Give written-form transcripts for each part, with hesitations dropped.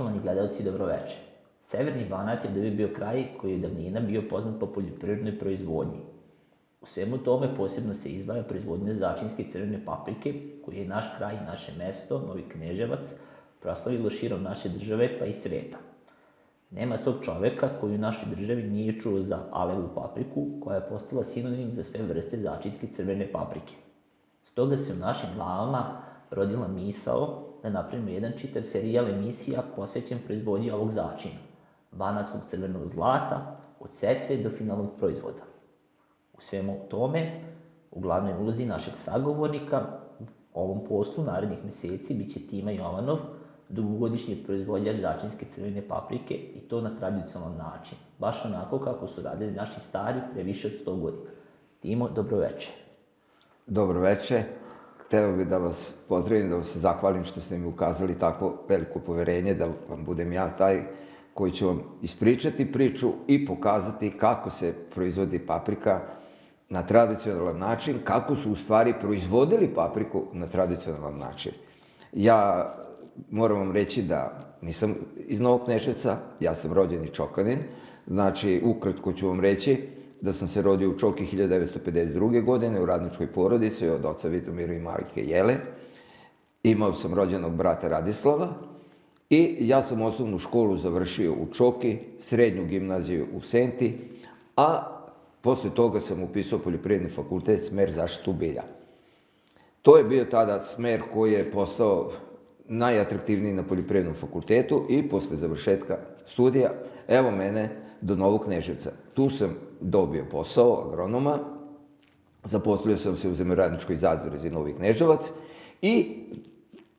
Poštovani gledalci, dobroveče. Severni Banat je uvijek bio kraj koji je davnina bio poznat po poljoprivrednoj proizvodnji. U svemu tome posebno se izdvaja proizvodnja začinske crvene paprike, koji je naš kraj i naše mesto, Novi Kneževac, proslavilo širom naše države pa i sveta. Nema tog čoveka koji u našoj državi nije čuo za alevu papriku, koja je postala sinonim za sve vrste začinske crvene paprike. Stoga se u našim glavama rodila misao da napravimo jedan čitav serijal emisija posvećen proizvodnji ovog začina, banatskog crvenog zlata, od setve do finalnog proizvoda. U svemu tome, u glavnoj ulozi našeg sagovornika u ovom poslu narednih meseci biće Tima Jovanov, dugogodišnji proizvođač začinske crvene paprike i to na tradicionalan način, baš onako kako su radili naši stari pre više od 100 godina. Timo, dobroveče. Dobroveče. Hteo bih da vas pozdravim, da vas zahvalim što ste mi ukazali tako veliko poverenje da vam budem ja taj koji će vam ispričati priču i pokazati kako se proizvodi paprika na tradicionalan način, kako su u stvari proizvodili papriku na tradicionalan način. Ja moram vam reći da nisam iz Novog Kneževca, ja sam rođeni Čokanin, znači ukratko ću vam reći da sam se rodio u Čoki 1952. godine u radničkoj porodici od oca Vitomira i majke Jele. Imao sam rođenog brata Radislava i ja sam osnovnu školu završio u Čoki, srednju gimnaziju u Senti, a posle toga sam upisao poljoprivredni fakultet, smer zaštitu bilja. To je bio tada smer koji je postao najatraktivniji na poljoprivrednom fakultetu i posle završetka studija, evo mene do Novog Kneževca. Tu sam dobio posao agronoma, zaposlio sam se u zemljoradničkoj zadruzi Novi Kneževac i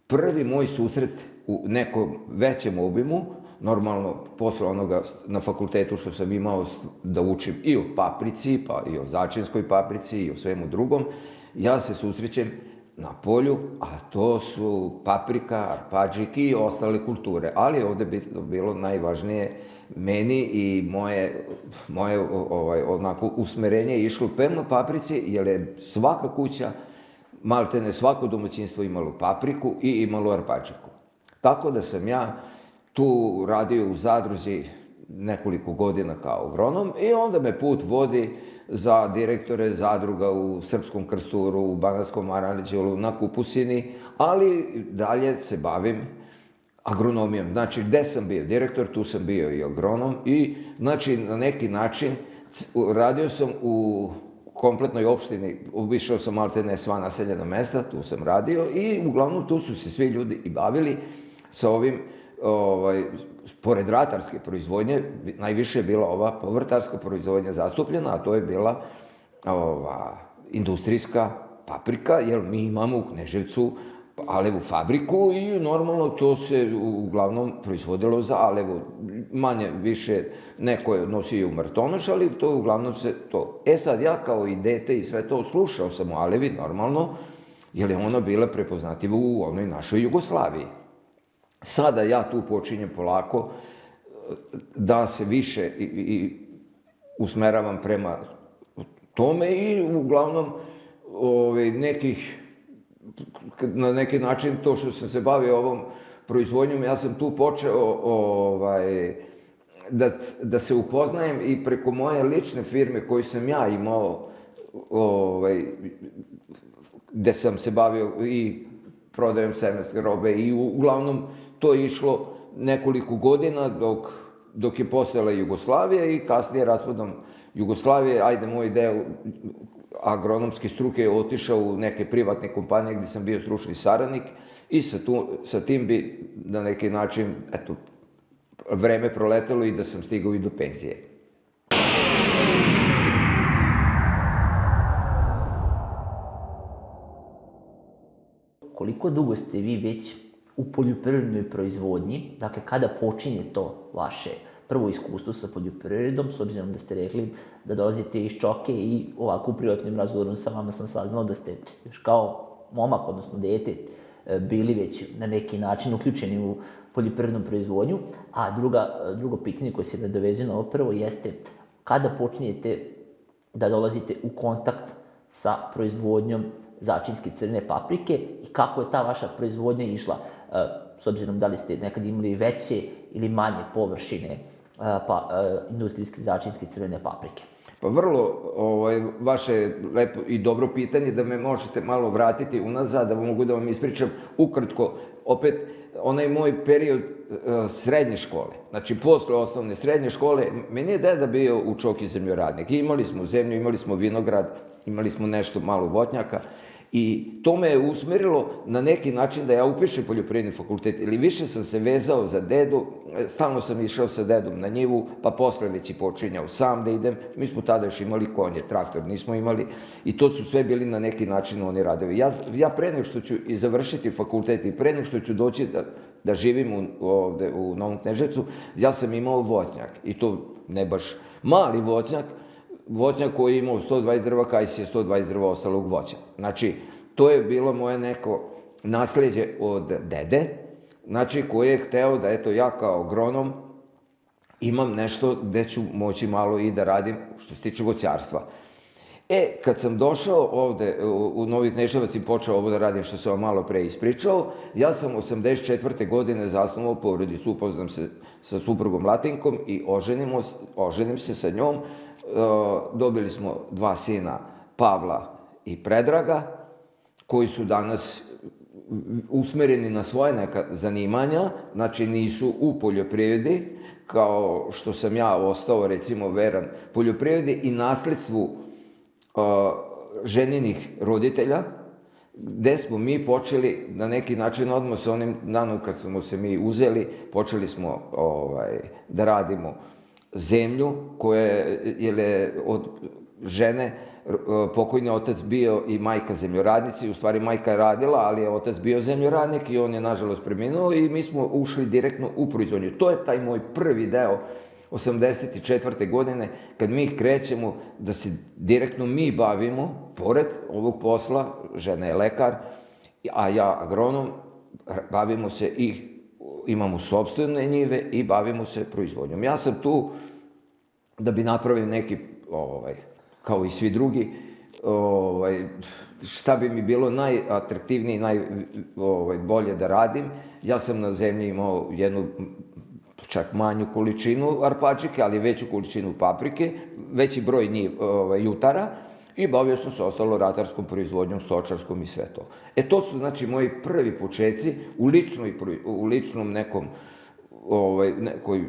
prvi moj susret u nekom većem obimu, normalno posle onoga na fakultetu što sam imao da učim i o paprici, pa i o začinskoj paprici i o svemu drugom, ja se susrećem na polju, a to su paprika, arpadžiki i ostale kulture. Ali ovde bi bilo najvažnije meni i moje onako usmerenje išlo prema paprici, jer je svaka kuća, maltene svako domaćinstvo imalo papriku i imalo arpadžiku. Tako da sam ja tu radio u zadruzi nekoliko godina kao agronom i onda me put vodi za direktore zadruga u Srpskom Krsturu, u Banatskom Aranđelu, na Kupusini, ali dalje se bavim agronomijom. Znači, gde sam bio direktor, tu sam bio i agronom i, znači, na neki način radio sam u kompletnoj opštini, obišao sam maltene sva naseljena mesta, tu sam radio i uglavnom tu su se svi ljudi i bavili sa ovim, pored ratarske proizvodnje, najviše je bila ova povrtarska proizvodnja zastupljena, a to je bila industrijska paprika, jer mi imamo u Kneževcu alevu fabriku i normalno to se uglavnom proizvodilo za alevu. Manje više neko je nosio u Martonoš, ali to uglavnom se to. E sad, ja kao i dete i sve to slušao sam o alevi normalno, jer je ona bila prepoznativa u onoj našoj Jugoslaviji. Sada ja tu počinjem polako da se više usmeravam prema tome i uglavnom na neki način to što sam se bavio ovom proizvodnjom, ja sam tu počeo da se upoznajem i preko moje lične firme koju sam ja imao, gde sam se bavio i prodajom semenske robe i uglavnom to je išlo nekoliko godina dok je postojala Jugoslavija i kasnije raspadom Jugoslavije, ajde moj deo agronomske struke je otišao u neke privatne kompanije gde sam bio stručni saradnik i sa tim bi na neki način, eto, vreme proletelo i da sam stigao i do penzije. Koliko dugo ste vi već u poljoprivrednoj proizvodnji, dakle kada počinje to vaše prvo iskustvo sa poljoprivredom, s obzirom da ste rekli da dolazite iz Čoke i ovako u privatnim razgovorom sa vama sam saznao da ste još kao momak, odnosno dete, bili već na neki način uključeni u poljoprivrednu proizvodnju, a drugo pitanje koje se nadovezuje na ovo prvo jeste kada počinjete da dolazite u kontakt sa proizvodnjom začinske crvene paprike i kako je ta vaša proizvodnja išla. s obzirom da li ste nekad imali veće ili manje površine industrijske začinske crvene paprike? Pa vrlo, vaše lepo i dobro pitanje, da me možete malo vratiti unazad, da mogu da vam ispričam ukratko, opet, onaj moj period srednje škole, znači posle osnovne srednje škole, meni je deda bio u Čoki zemljoradnik. Imali smo zemlju, imali smo vinograd, imali smo nešto malo voćnjaka i to me je usmerilo na neki način da ja upišem poljoprivredni fakultet, ili više sam se vezao za dedu, stalno sam išao sa dedom na njivu, pa posle već i počinjao sam da idem. Mi smo tada još imali konje, traktor nismo imali i to su sve bili na neki način oni radovi. Ja pre nego što ću i završiti fakultet i pre nego što ću doći da živim ovde u Novom Kneževcu, ja sam imao voćnjak i to ne baš mali voćnjak koji je imao 120 drva, kaj si je 120 drva ostalog voća. Znači, to je bilo moje neko nasleđe od dede, znači, koji je hteo da, eto, ja kao agronom imam nešto gde ću moći malo i da radim što se tiče voćarstva. Kad sam došao ovde u Novi Kneževac i počeo ovo da radim što sam vam malo pre ispričao, ja sam 84. godine zasnovao porodicu, upoznam se sa suprugom Latinkom i oženim se sa njom. Dobili smo 2 sina, Pavla i Predraga, koji su danas usmereni na svoje neka zanimanja, znači nisu u poljoprivredi, kao što sam ja ostao, recimo, veran poljoprivredi i nasledstvu ženinih roditelja, gde smo mi počeli na neki način odmah sa onim danom kad smo se mi uzeli, počeli smo da radimo zemlju koja je od žene pokojni otac bio i majka zemljoradnici, u stvari majka je radila, ali je otac bio zemljoradnik i on je nažalost preminuo i mi smo ušli direktno u proizvodnju. To je taj moj prvi deo 84. godine, kad mi krećemo da se direktno mi bavimo, pored ovog posla, žena je lekar, a ja agronom, bavimo se i imamo sopstvene njive i bavimo se proizvodnjom. Ja sam tu da bi napravio neki, kao i svi drugi, šta bi mi bilo najatraktivnije i najbolje da radim. Ja sam na zemlji imao jednu čak manju količinu arpačike, ali veću količinu paprike, veći broj jutara i bavio sam se ostalo ratarskom proizvodnjom, stočarskom i sve to. To su, znači, moji prvi počeci u ličnom nekom, nekoj,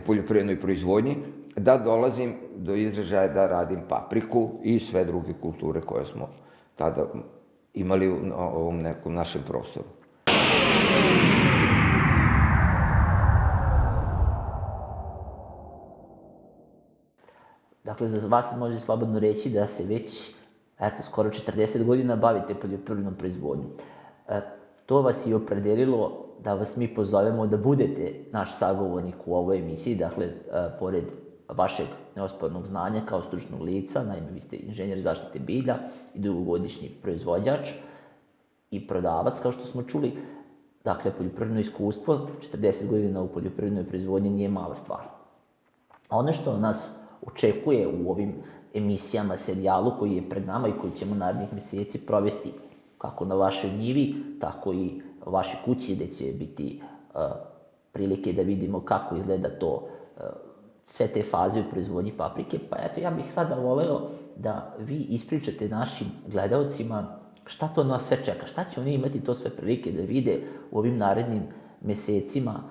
poljoprivrednoj proizvodnji, da dolazim do izražaja da radim papriku i sve druge kulture koje smo tada imali u ovom nekom našem prostoru. Dakle, za vas se može slobodno reći da se već, skoro 40 godina bavite poljoprivrednom proizvodnjom. To vas je opredelilo da vas mi pozovemo da budete naš sagovornik u ovoj emisiji, dakle, pored vašeg neospornog znanja kao stručnog lica, naime, vi ste inženjer zaštite bilja i dugogodišnji proizvođač i prodavac, kao što smo čuli. Dakle, poljoprivredno iskustvo, 40 godina u poljoprivrednoj proizvodnji nije mala stvar. A ono što nas očekuje u ovim emisijama, serijalu koji je pred nama i koji ćemo narednih meseci provesti kako na vašoj njivi, tako i u vašoj kući, gde će biti prilike da vidimo kako izgleda to, sve te faze u proizvodnji paprike. Pa eto, ja bih sada voleo da vi ispričate našim gledaocima šta to nas sve čeka, šta će oni imati to sve prilike da vide u ovim narednim mesecima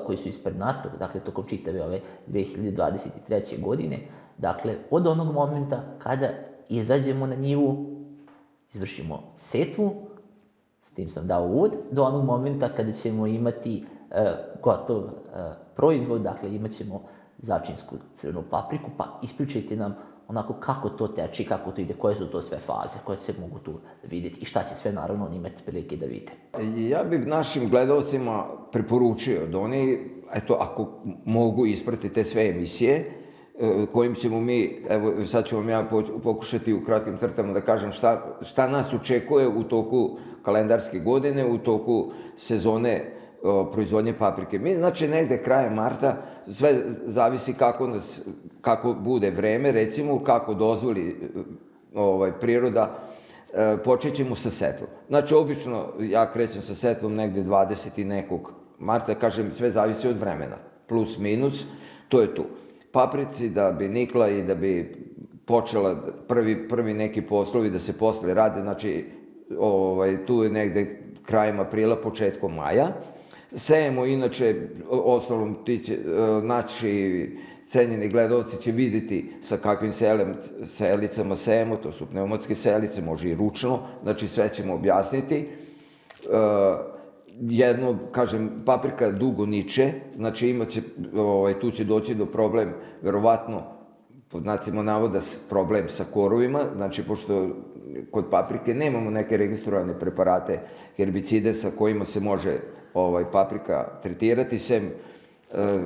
koji su ispred nas, dakle, tokom čitave ove 2023. godine. Dakle, od onog momenta kada izađemo na njivu, izvršimo setvu, s tim sam dao uvod, do onog momenta kada ćemo imati gotov proizvod, dakle, imat ćemo začinsku crvenu papriku, pa ispričajte nam onako kako to teče, kako to ide, koje su to sve faze, koje se mogu tu vidjeti i šta će sve, naravno, oni imati prilike da vide. Ja bih našim gledalcima preporučio da oni, ako mogu ispratiti te sve emisije, kojim ćemo mi, evo sad ću vam ja pokušati u kratkim crtama da kažem šta nas očekuje u toku kalendarske godine, u toku sezone proizvodnje paprike. Mi, znači, negde krajem marta, sve zavisi kako bude vreme, recimo, kako dozvoli priroda počet ćemo sa setvom. Znači, obično ja krećem sa setvom negde 20 i nekog marta, kažem, sve zavisi od vremena, plus minus, to je tu. Paprici da bi nikla i da bi počela prvi neki poslovi da se posle rade, znači tu je negde krajem aprila, početkom maja. Sejemo, inače, ostalom, naši cenjeni gledalci će vidjeti sa kakvim selicama sejemo, to su pneumatske selice, može i ručno, znači sve ćemo objasniti. Jedno, kažem, paprika dugo niče, znači tu će doći do problem, verovatno, pod znacima navoda, problem sa korovima, znači pošto kod paprike nemamo neke registrovane preparate, herbicide sa kojima se može paprika tretirati, sem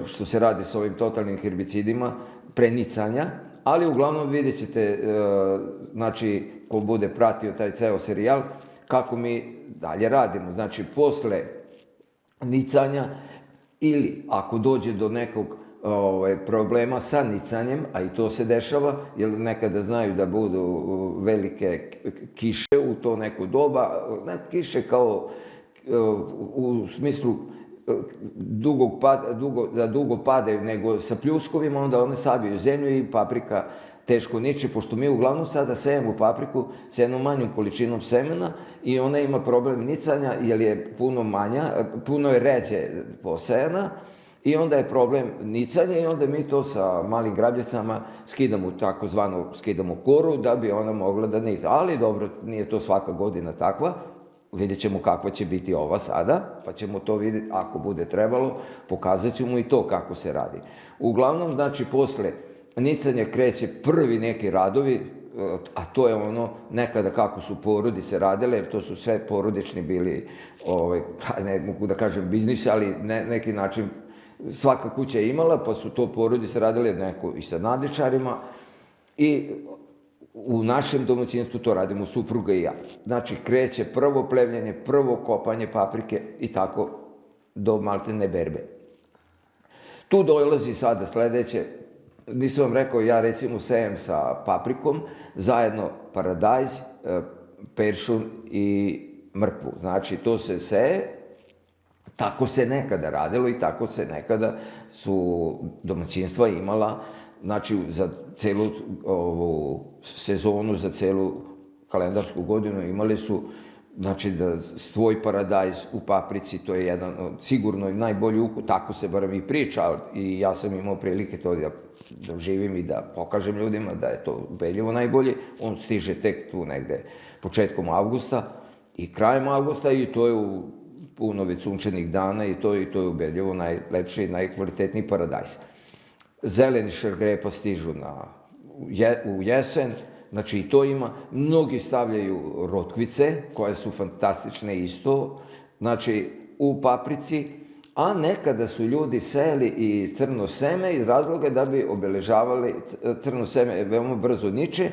što se radi sa ovim totalnim herbicidima, prenicanja, ali uglavnom vidjet ćete, znači, ko bude pratio taj ceo serijal, kako mi dalje radimo. Znači, posle nicanja ili ako dođe do nekog problema sa nicanjem, a i to se dešava, jer nekada znaju da budu velike kiše u to neko doba, ne kiše kao u smislu da dugo padaju, nego sa pljuskovima, onda one sabiju zemlju i paprika teško niče, pošto mi uglavnom sada sejemo papriku sa jednom manjom količinom semena i ona ima problem nicanja, jer je puno manja, puno je ređe posejana i onda je problem nicanja i onda mi to sa malim grabljicama skidamo koru da bi ona mogla da nica. Ali dobro, nije to svaka godina takva. Vidjet ćemo kakva će biti ova sada, pa ćemo to vidjeti, ako bude trebalo, pokazat ćemo i to kako se radi. Uglavnom, znači, posle nicanja kreće prvi neki radovi, a to je ono nekada kako su porodice radile, jer to su sve porodični bili, ne mogu da kažem biznisi, ali neki način svaka kuća je imala, pa su to porodice radile, neko i sa nadičarima, i u našem domaćinstvu to radimo supruga i ja. Znači, kreće prvo plevljenje, prvo kopanje paprike i tako do maltene berbe. Tu dolazi sada sledeće, nisam vam rekao, ja recimo sejem sa paprikom, zajedno paradajz, peršun i mrkvu. Znači, to se seje, tako se nekada radilo i tako se nekada su domaćinstva imala, znači, za celu ovu sezonu, za celu kalendarsku godinu imali su, znači, da svoj paradajz u paprici, to je jedan sigurno najbolji ukus, tako se barem i priča, i ja sam imao prilike to da doživim i da pokažem ljudima da je to ubedljivo najbolje. On stiže tek tu negde početkom avgusta i krajem avgusta i to je u puno već sunčanih dana i to je ubedljivo najlepši i najkvalitetniji paradajz. Zeleni šargarepa stižu u jesen, znači i to ima. Mnogi stavljaju rotkvice, koje su fantastične isto, znači u paprici, a nekada su ljudi sejali i crno seme iz razloga da bi obeležavali, crno seme veoma brzo niče,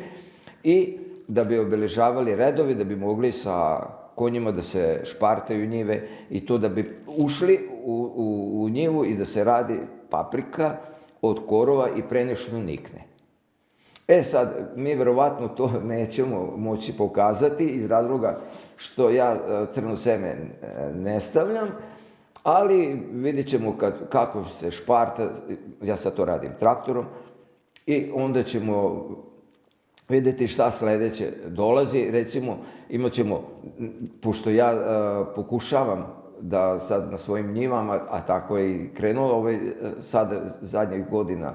i da bi obeležavali redovi, da bi mogli sa konjima da se špartaju njive i to da bi ušli u njivu i da se radi paprika od korova i pre nego što nikne. Sad, mi verovatno to nećemo moći pokazati iz razloga što ja crno seme ne stavljam, ali vidjet ćemo kako se šparta, ja sad to radim traktorom, i onda ćemo vidjeti šta sledeće dolazi. Recimo, imat ćemo, pošto ja pokušavam da sad na svojim njivama, a tako je i krenulo sada zadnjih godina,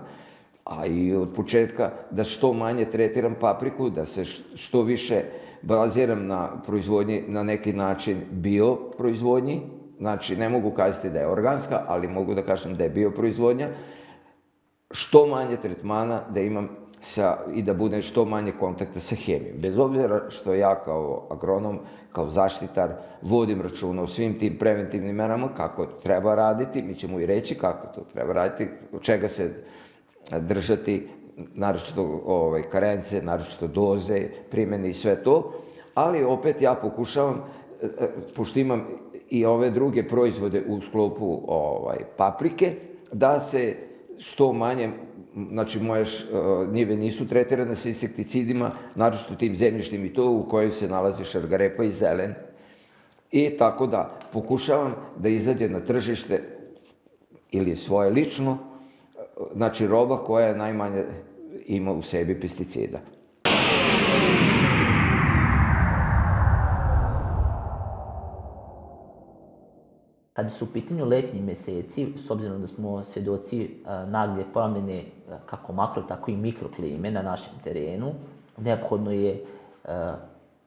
a i od početka, da što manje tretiram papriku, da se što više baziram na proizvodnji, na neki način bio proizvodnji. Znači, ne mogu kazati da je organska, ali mogu da kažem da je bio proizvodnja. Što manje tretmana da imam i da bude što manje kontakta sa hemijom. Bez obzira što ja kao agronom, kao zaštitar, vodim računa o svim tim preventivnim merama, kako treba raditi, mi ćemo i reći kako to treba raditi, od čega se držati, naročito karence, naročito doze, primene i sve to, ali opet ja pokušavam, pošto imam i ove druge proizvode u sklopu paprike, da se što manje znači moje njive nisu tretirane sa insekticidima, naročito tim zemljištem i to u kojoj se nalazi šargarepa i zelen. I tako da pokušavam da izađe na tržište ili svoje lično, znači roba koja najmanje ima u sebi pesticida. Kada su u pitanju letnji meseci, s obzirom da smo svedoci nagle promjene kako makro, tako i mikroklime na našem terenu, neophodno je,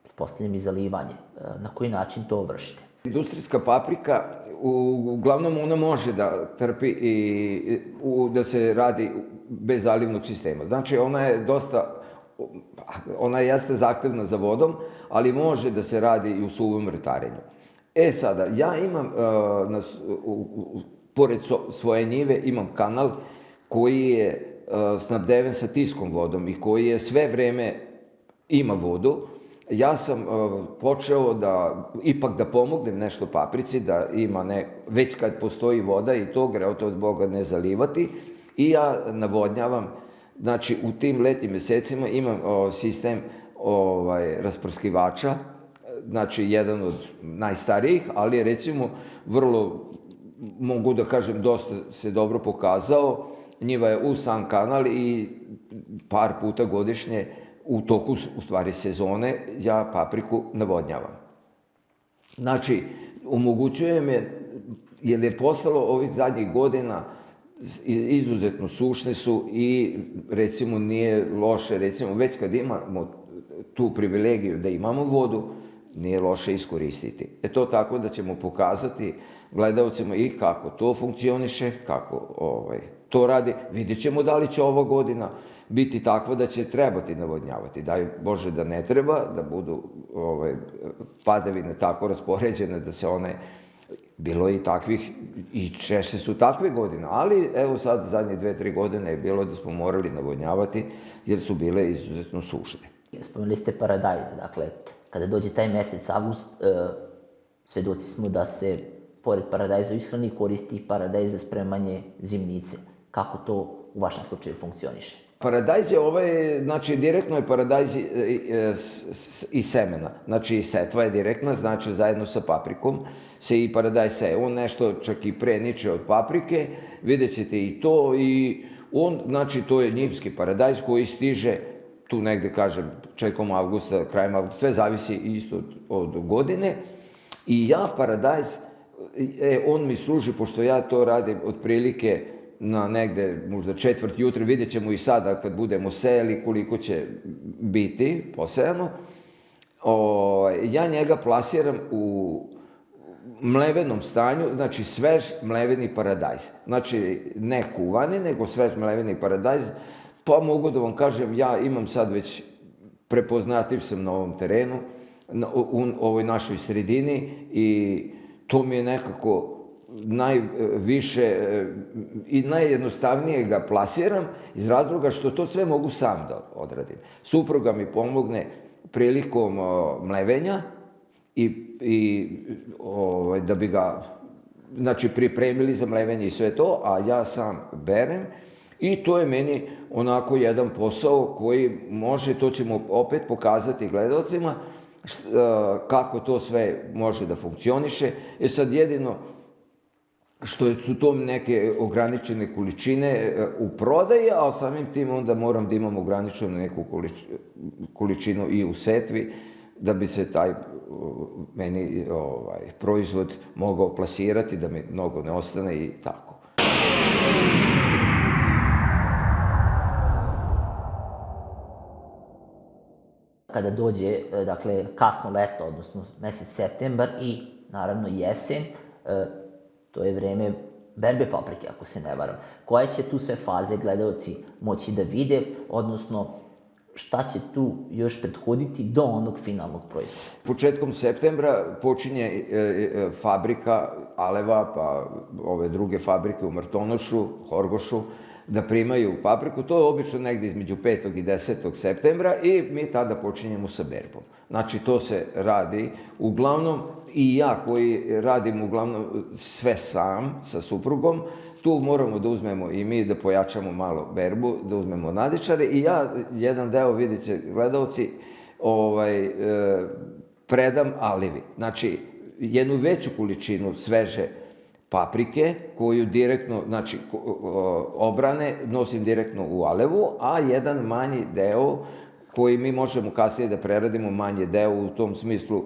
pretpostavljam, i zalivanje. Na koji način to vršite? Industrijska paprika, uglavnom ona može da trpi i da se radi bez zalivnog sistema. Znači ona jeste zahtevna za vodom, ali može da se radi i u suvom vrtarenju. Sada, ja imam, pored svoje njive, imam kanal koji je snabdeven sa tiskom vodom i koji je sve vreme ima vodu. Ja sam počeo ipak da pomognem nešto paprici, da ima već kad postoji voda i to, greota od Boga, ne zalivati. I ja navodnjavam, znači u tim letnjim mesecima imam sistem rasprskivača, znači jedan od najstarijih, ali recimo vrlo, mogu da kažem, dosta se dobro pokazao. Njiva je u sam kanal i par puta godišnje u toku, u stvari, sezone, ja papriku navodnjavam. Znači, omogućujem je, jer je postalo ovih zadnjih godina, izuzetno sušne su i, recimo, nije loše, recimo, već kad imamo tu privilegiju da imamo vodu, nije loše iskoristiti. To tako da ćemo pokazati gledaocima i kako to funkcioniše, kako to radi. Vidjet ćemo da li će ova godina biti takva da će trebati navodnjavati. Daj Bože da ne treba, da budu padavine tako raspoređene da se one, bilo je i takvih, i češće su takve godine, ali evo sad zadnje 2-3 godine je bilo da smo morali navodnjavati jer su bile izuzetno sušne. Spomenuli ste paradajz, dakle, kada dođe taj mesec avgust, svedoci smo da se, pored paradajza u ishrani, koristi paradajz za spremanje zimnice. Kako to u vašem slučaju funkcioniše? Paradajz je znači direktno je paradajz iz semena, znači setva je direktna, znači zajedno sa paprikom se i paradajz seje. On nešto čak i pre niče od paprike, vidjet ćete i to, i on, znači to je njivski paradajz koji stiže tu negde, kažem, četkom avgusta, krajem avgusta, sve zavisi isto od godine. I ja paradajz, on mi služi, pošto ja to radim otprilike na negde, možda 4 jutra, vidjet ćemo i sada kad budemo sejali koliko će biti posejano. Ja njega plasiram u mlevenom stanju, znači svež mleveni paradajz. Znači ne kuvani, nego svež mleveni paradajz. Pa mogu da vam kažem, ja imam sad već, prepoznatljiv sam na ovom terenu, u ovoj našoj sredini, i to mi je nekako najviše i najjednostavnije ga plasiram iz razloga što to sve mogu sam da odradim. Supruga mi pomogne prilikom mlevenja i da bi ga, znači, pripremili za mlevenje i sve to, a ja sam berem. I to je meni onako jedan posao koji može, to ćemo opet pokazati gledalcima, kako to sve može da funkcioniše. Sad jedino što su to neke ograničene količine u prodaji, a samim tim onda moram da imam ograničenu neku količinu i u setvi, da bi se taj meni proizvod mogao plasirati, da mi mnogo ne ostane i tako. Kada dođe, dakle, kasno leto, odnosno mesec septembar i, naravno, jesen, to je vreme berbe paprike, ako se ne varam. Koje će tu sve faze gledaoci moći da vide, odnosno šta će tu još prethoditi do onog finalnog proizvoda? Početkom septembra počinje fabrika Aleva, pa ove druge fabrike u Martonošu, Horgošu, da primaju papriku. To je obično negdje između 5. i 10. septembra i mi tada počinjemo sa berbom. Znači, to se radi uglavnom, i ja koji radim uglavnom sve sam sa suprugom, tu moramo da uzmemo i mi da pojačamo malo berbu, da uzmemo nadičare i ja jedan deo, vidjet će gledalci, predam alivi. Znači, jednu veću količinu sveže paprike koju direktno, znači obrane, nosim direktno u alevu, a jedan manji deo koji mi možemo kasnije da preradimo, manji deo u tom smislu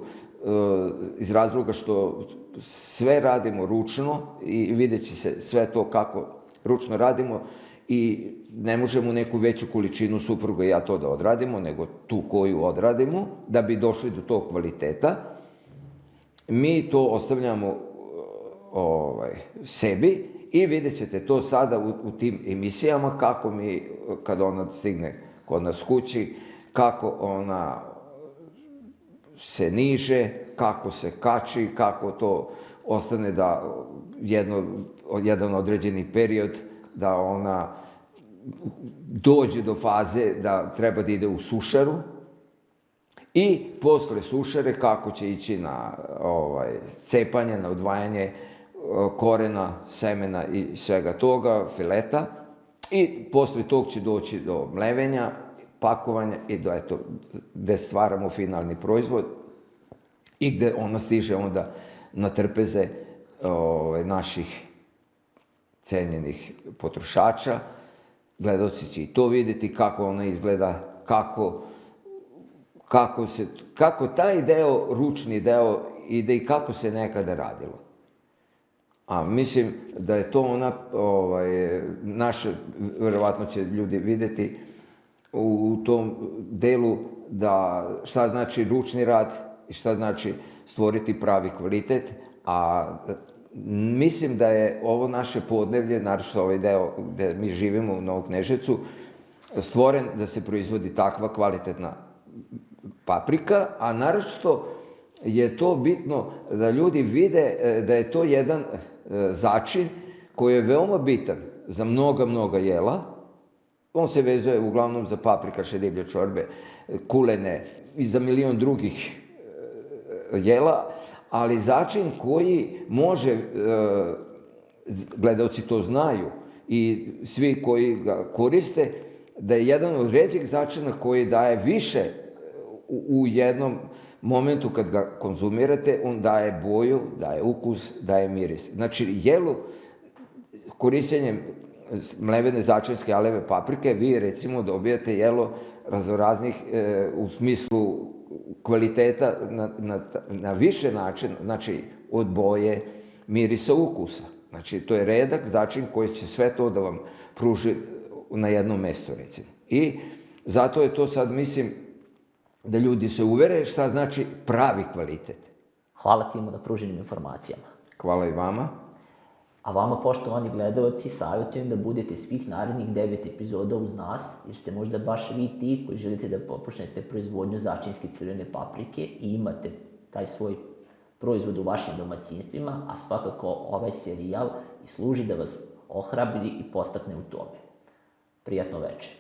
iz razloga što sve radimo ručno i vidjet će se sve to kako ručno radimo i ne možemo neku veću količinu supruga i ja to da odradimo, nego tu koju odradimo, da bi došli do tog kvaliteta. Mi to ostavljamo sebi i vidjet ćete to sada u tim emisijama kako mi, kad ona stigne kod nas kući, kako ona se niže, kako se kači, kako to ostane da jedan određeni period da ona dođe do faze da treba da ide u sušaru i posle sušare kako će ići na cepanje, na odvajanje korena, semena i svega toga, fileta i posle tog će doći do mlevenja, pakovanja i do gde stvaramo finalni proizvod i gde ona stiže onda na trpeze naših cenjenih potrošača. Gledalci će i to vidjeti kako ona izgleda, kako taj deo, ručni deo ide i kako se nekada radilo. A mislim da je to ona, naše, verovatno će ljudi videti u tom delu da šta znači ručni rad i šta znači stvoriti pravi kvalitet, a mislim da je ovo naše podneblje, naročito ovaj deo gde mi živimo u Novom Kneževcu, stvoren da se proizvodi takva kvalitetna paprika, a naročito je to bitno da ljudi vide da je to jedan začin koji je veoma bitan za mnoga jela. On se vezuje uglavnom za paprikaše, riblje čorbe, kulene i za milion drugih jela, ali začin koji može, gledalci to znaju i svi koji ga koriste, da je jedan od ređih začina koji daje više u jednom momentu kad ga konzumirate, on daje boju, daje ukus, daje miris. Znači, jelo, korišćenjem mlevene začinske aleve paprike, vi recimo dobijate jelo raznoraznih u smislu kvaliteta na više načina, znači od boje, mirisa, ukusa. Znači, to je redak začin koji će sve to da vam pruži na jednom mestu, recimo. I zato je to sad, mislim, da ljudi se uvere šta znači pravi kvalitet. Hvala Timo na pruženim informacijama. Hvala i vama. A vama, poštovani gledalci, savjetujem da budete svih narednih 9 epizoda uz nas, jer ste možda baš vi ti koji želite da počnete proizvodnju začinske crvene paprike i imate taj svoj proizvod u vašim domaćinstvima, a svakako ovaj serijal služi da vas ohrabri i podstakne u tome. Prijatno večer.